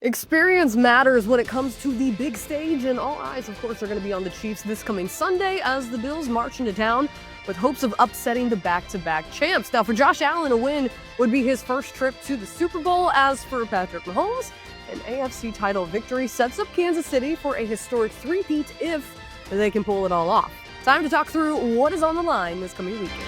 Experience matters when it comes to the big stage, and all eyes, of course, are going to be on the Chiefs this coming Sunday as the Bills march into town with hopes of upsetting the back-to-back champs. Now, for Josh Allen, a win would be his first trip to the Super Bowl. As for Patrick Mahomes, an AFC title victory sets up Kansas City for a historic three-peat if they can pull it all off. Time to talk through what is on the line this coming weekend.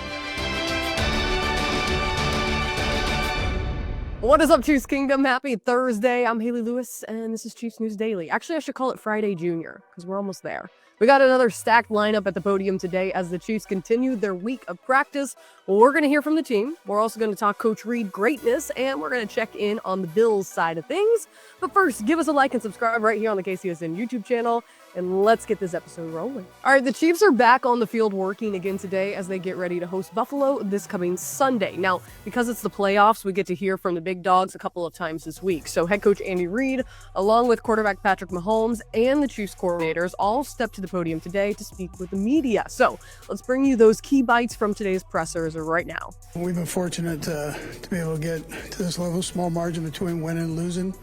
What is up, Chiefs Kingdom? Happy Thursday. I'm Hayley Lewis, and this is Chiefs News Daily. Actually, I should call it Friday Junior, because we're almost there. We got another stacked lineup at the podium today as the Chiefs continue their week of practice. We're going to hear from the team. We're also going to talk Coach Reid greatness, and we're going to check in on the Bills side of things. But first, give us a like and subscribe right here on the KCSN YouTube channel, and let's get this episode rolling. All right, the Chiefs are back on the field working again today as they get ready to host Buffalo this coming Sunday. Now, because it's the playoffs, we get to hear from the big dogs a couple of times this week. So head coach Andy Reid, along with quarterback Patrick Mahomes and the Chiefs coordinators, all stepped to the podium today to speak with the media. So let's bring you those key bites from today's pressers right now. We've been fortunate to be able to get to this level, small margin between winning and losing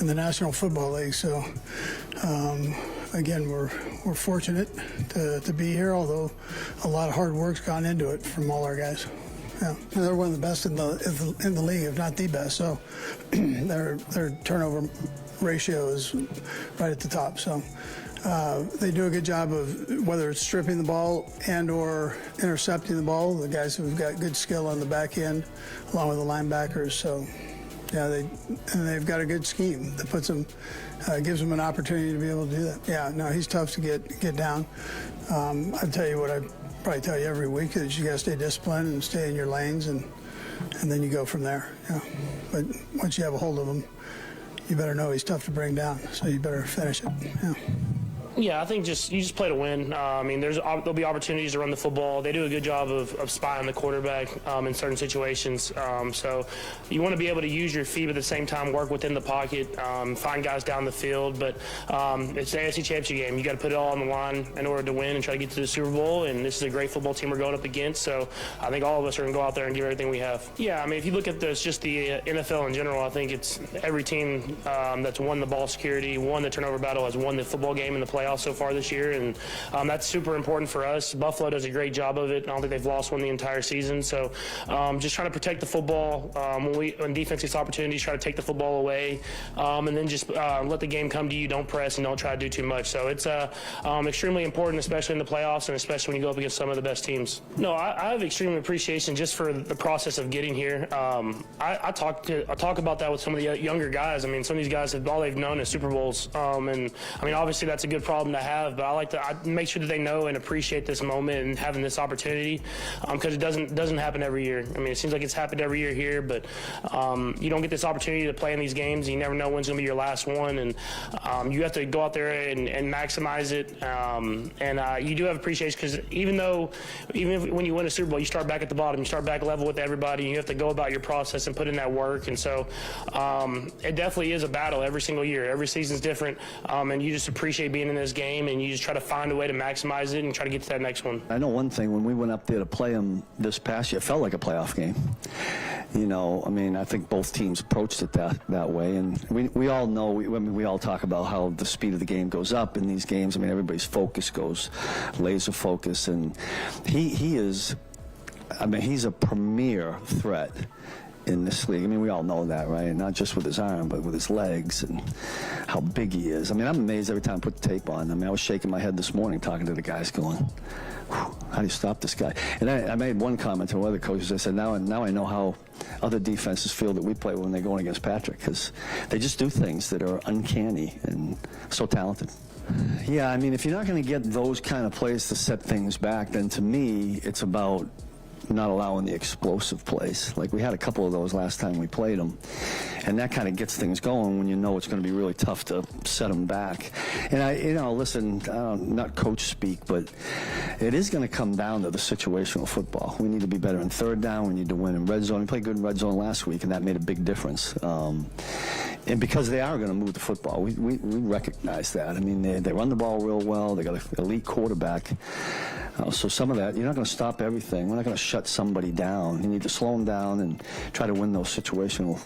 in the National Football League. So, again, we're fortunate to be here, although a lot of hard work's gone into it from all our guys. Yeah, and they're one of the best in the league, if not the best. So their turnover ratio is right at the top. So they do a good job of whether it's stripping the ball and or intercepting the ball. The guys who've got good skill on the back end, along with the linebackers. So yeah, they've got a good scheme that puts them. Gives them an opportunity to be able to do that. Yeah, no, he's tough to get down. I'd tell you what I probably tell you every week is you got to stay disciplined and stay in your lanes, and then you go from there. Yeah. But once you have a hold of him, you better know he's tough to bring down, so you better finish it. Yeah. Yeah, I think you just play to win. I mean, there'll be opportunities to run the football. They do a good job of spying the quarterback in certain situations. So you want to be able to use your feet, but at the same time work within the pocket, find guys down the field. But it's the AFC Championship game. You got to put it all on the line in order to win and try to get to the Super Bowl. And this is a great football team we're going up against. So I think all of us are going to go out there and give everything we have. Yeah, I mean, if you look at this, just the NFL in general, I think it's every team that's won the ball security, won the turnover battle, has won the football game in the playoffs so far this year, and that's super important for us. Buffalo does a great job of it. I don't think they've lost one the entire season, so just trying to protect the football. When defense gets opportunities, try to take the football away, and then just let the game come to you. Don't press and don't try to do too much. So it's extremely important, especially in the playoffs and especially when you go up against some of the best teams. No, I have extreme appreciation just for the process of getting here. I talk about that with some of the younger guys. I mean, some of these guys all they've known is Super Bowls, and I mean, obviously that's a good problem to have, but I make sure that they know and appreciate this moment and having this opportunity, because it doesn't happen every year. I mean, it seems like it's happened every year here, but you don't get this opportunity to play in these games. You never know when's going to be your last one, and you have to go out there and maximize it. And you do have appreciation, because even when you win a Super Bowl, you start back at the bottom. You start back level with everybody. You have to go about your process and put in that work. And so it definitely is a battle every single year. Every season's different, and you just appreciate being in this game, and you just try to find a way to maximize it and try to get to that next one. I know one thing, when we went up there to play them this past year, it felt like a playoff game. You know, I mean, I think both teams approached it that way, and we all know, we all talk about how the speed of the game goes up in these games. I mean, everybody's focus goes laser focus, and he is, I mean, he's a premier threat in this league. I mean, we all know that, right? Not just with his arm, but with his legs and how big he is. I mean, I'm amazed every time I put the tape on. I mean, I was shaking my head this morning talking to the guys going, how do you stop this guy? And I made one comment to one of the coaches. I said, now I know how other defenses feel that we play when they're going against Patrick, because they just do things that are uncanny and so talented. Yeah, I mean, if you're not going to get those kind of plays to set things back, then to me, it's about not allowing the explosive plays. Like, we had a couple of those last time we played them, and that kind of gets things going when you know it's going to be really tough to set them back. And listen, not coach speak, but it is going to come down to the situational football. We need to be better in third down. We need to win in red zone. We played good in red zone last week, and that made a big difference. And because they are going to move the football, we recognize that. I mean, they run the ball real well. They got an elite quarterback. So some of that, you're not going to stop everything. We're not going to shut somebody down. You need to slow them down and try to win those situational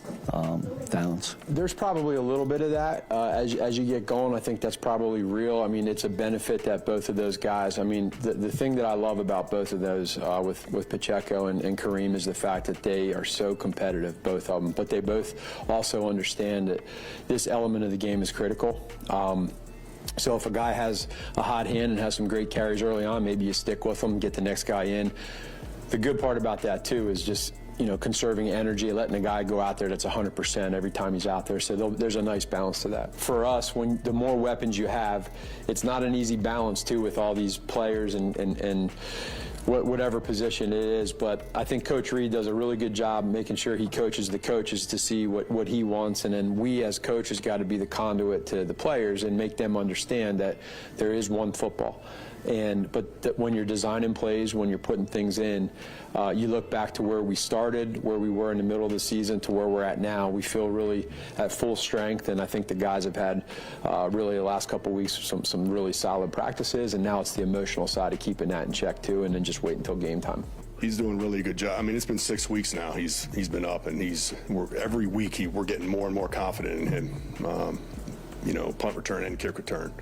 downs. There's probably a little bit of that as you get going. I think that's probably real. I mean, it's a benefit that both of those guys, I mean, the thing that I love about both of those with Pacheco and Kareem is the fact that they are so competitive, both of them, but they both also understand that this element of the game is critical. So if a guy has a hot hand and has some great carries early on, maybe you stick with him, get the next guy in. The good part about that, too, is just, conserving energy, letting a guy go out there that's 100% every time he's out there. So there's a nice balance to that. For us, the more weapons you have, it's not an easy balance, too, with all these players and whatever position it is, but I think Coach Reid does a really good job making sure he coaches the coaches to see what he wants, and then we as coaches got to be the conduit to the players and make them understand that there is one football. But when you're designing plays, when you're putting things in, you look back to where we started, where we were in the middle of the season, to where we're at now. We feel really at full strength, and I think the guys have had really the last couple of weeks some really solid practices, and now it's the emotional side of keeping that in check too, and then just wait until game time. He's doing a really good job. I mean, it's been 6 weeks now. He's been up, and every week we're getting more and more confident in him. Punt return and kick return.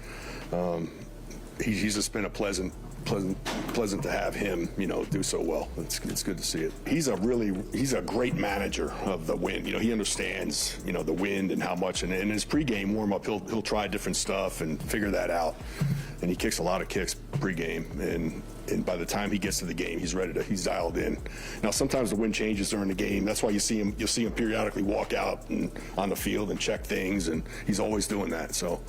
He's just been a pleasant to have him, do so well. It's good to see it. He's a great manager of the wind. He understands, the wind and how much. And in his pregame warm up, he'll try different stuff and figure that out. And he kicks a lot of kicks pregame. And by the time he gets to the game, he's he's dialed in. Now, sometimes the wind changes during the game. That's why you'll see him periodically walk out on the field and check things. And he's always doing that. So.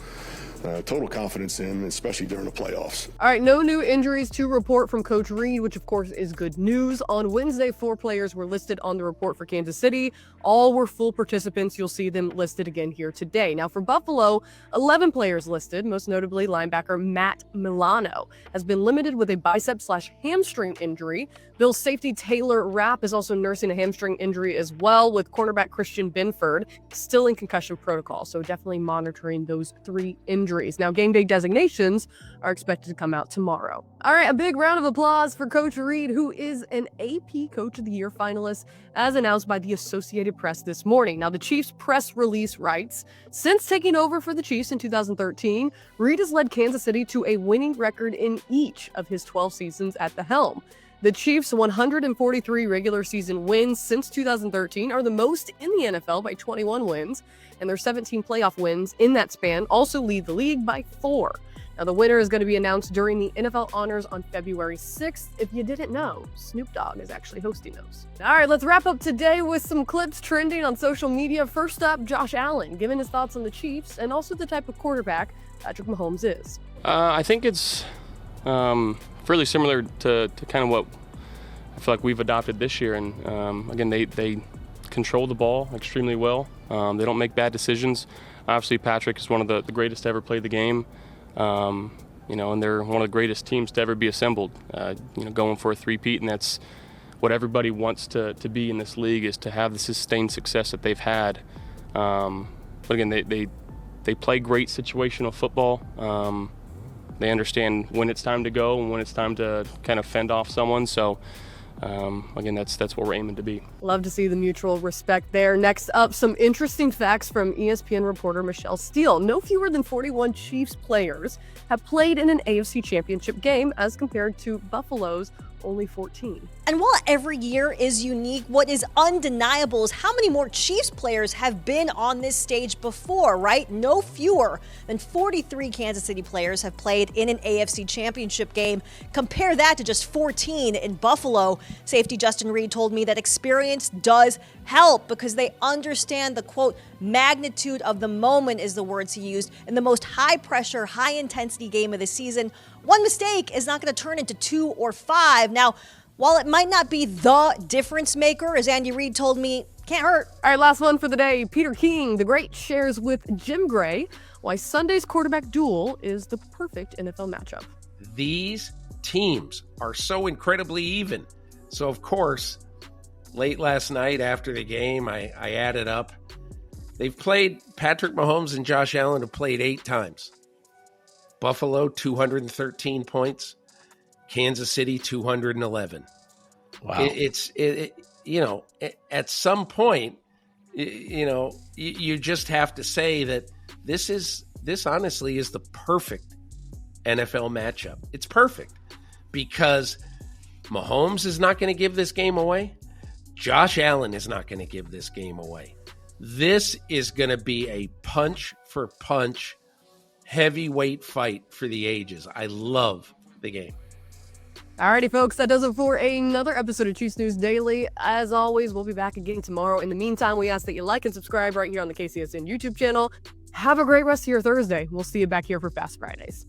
Total confidence in him, especially during the playoffs. All right, no new injuries to report from Coach Reid, which of course is good news. On Wednesday, 4 players were listed on the report for Kansas City. All were full participants. You'll see them listed again here today. Now for Buffalo, 11 players listed, most notably linebacker Matt Milano has been limited with a bicep/hamstring injury. Bills safety Taylor Rapp is also nursing a hamstring injury as well, with cornerback Christian Benford still in concussion protocol. So definitely monitoring those 3 injuries. Now, game day designations are expected to come out tomorrow. All right, a big round of applause for Coach Reid, who is an AP Coach of the Year finalist, as announced by the Associated Press this morning. Now, the Chiefs press release writes, since taking over for the Chiefs in 2013, Reid has led Kansas City to a winning record in each of his 12 seasons at the helm. The Chiefs' 143 regular season wins since 2013 are the most in the NFL by 21 wins, and their 17 playoff wins in that span also lead the league by 4. Now, the winner is going to be announced during the NFL Honors on February 6th. If you didn't know, Snoop Dogg is actually hosting those. All right, let's wrap up today with some clips trending on social media. First up, Josh Allen, giving his thoughts on the Chiefs and also the type of quarterback Patrick Mahomes is. I think it's fairly similar to kind of what I feel like we've adopted this year. And again, they control the ball extremely well. They don't make bad decisions. Obviously, Patrick is one of the greatest to ever play the game. And they're one of the greatest teams to ever be assembled. Going for a three-peat, and that's what everybody wants to be in this league, is to have the sustained success that they've had. But again, they play great situational football. They understand when it's time to go and when it's time to kind of fend off someone. So, again, that's what we're aiming to be. Love to see the mutual respect there. Next up, some interesting facts from ESPN reporter Michelle Steele. No fewer than 41 Chiefs players have played in an AFC Championship game as compared to Buffalo's only 14. And while every year is unique, what is undeniable is how many more Chiefs players have been on this stage before, right? No fewer than 43 Kansas City players have played in an AFC Championship game. Compare that to just 14 in Buffalo. Safety Justin Reid told me that experience does help because they understand the, quote, magnitude of the moment is the words he used in the most high-pressure, high-intensity game of the season. One mistake is not going to turn into 2 or 5. Now, while it might not be the difference maker, as Andy Reid told me, can't hurt. All right, last one for the day. Peter King, the great, shares with Jim Gray why Sunday's quarterback duel is the perfect NFL matchup. These teams are so incredibly even. So, of course, late last night after the game, I added up. They've played, Patrick Mahomes and Josh Allen have played 8 times. Buffalo, 213 points. Kansas City 211. Wow. At some point, you just have to say that this honestly is the perfect NFL matchup. It's perfect because Mahomes is not going to give this game away. Josh Allen is not going to give this game away. This is going to be a punch for punch heavyweight fight for the ages. I love the game. Alrighty, folks, that does it for another episode of Chiefs News Daily. As always, we'll be back again tomorrow. In the meantime, we ask that you like and subscribe right here on the KCSN YouTube channel. Have a great rest of your Thursday. We'll see you back here for Fast Fridays.